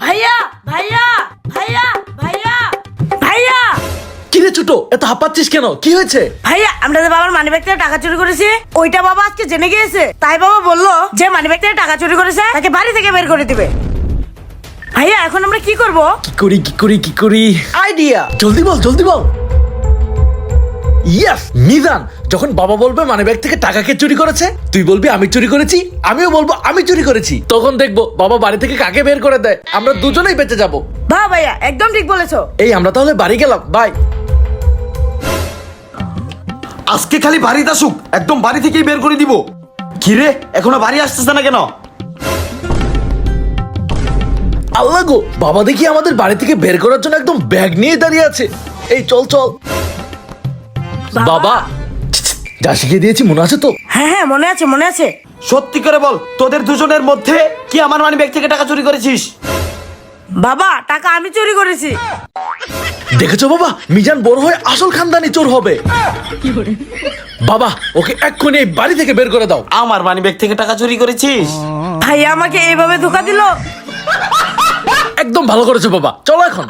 ভাইয়া ভাইয়া ভাইয়া ভাইয়া ভাইয়া। কিরে ছোট, এত হাঁপাচ্ছিস কেন? কি হয়েছে? ভাইয়া আমরা যে বাবার মানিব্যাগ থেকে টাকা চুরি করেছি, ওইটা বাবা আজকে জেনে গিয়েছে। তাই বাবা বললো যে মানিব্যাগ থেকে টাকা চুরি করেছে তাকে বাড়ি থেকে বের করে দিবে। ভাইয়া এখন আমরা কি করব? কি করি আইডিয়া, জলদি বল জলদি বল। ইয়েস মিজান, যখন বাবা বলবে মানিব্যাগ থেকে টাকা কে চুরি করেছে, তুই বলবি আমি চুরি করেছি, আমিও বলবো আমি চুরি করেছি। তখন দেখবো বাবা বাড়ি থেকে কাকে বের করে দেয়, আমরা দুজনেই বেঁচে যাবো। বাহ ভাইয়া একদম ঠিক বলেছো। এই আমরা তাহলে বাড়ি গেলাম, বাই। আজকে খালি বাড়িতে আসুক, একদম বাড়ি থেকেই বের করে দিব। কিরে এখনো বাড়ি আসতেছে না কেন? আল্লাহ গো, বাবা দেখি আমাদের বাড়ি থেকে বের করার জন্য একদম ব্যাগ নিয়ে দাঁড়িয়ে আছে। এই চল চল। বাবা যা শিখিয়ে দিয়েছি মনে আছে তো? হ্যাঁ হ্যাঁ মনে আছে মনে আছে। সত্যি করে বল, তোদের দুজনের মধ্যে কি আমার মানি ব্যাগ থেকে টাকা চুরি করেছিস? বাবা টাকা আমি চুরি করেছি। দেখেছো বাবা, মিজান বড় হয়ে আসল খানদানি চোর হবে। বাবা ওকে এক্ষুনি এই বাড়ি থেকে বের করে দাও। আমার মানি ব্যাগ থেকে টাকা চুরি করেছিস? ভাইয়া আমাকে এইভাবে ধোকা দিল। একদম ভালো করেছো বাবা, চলো এখন।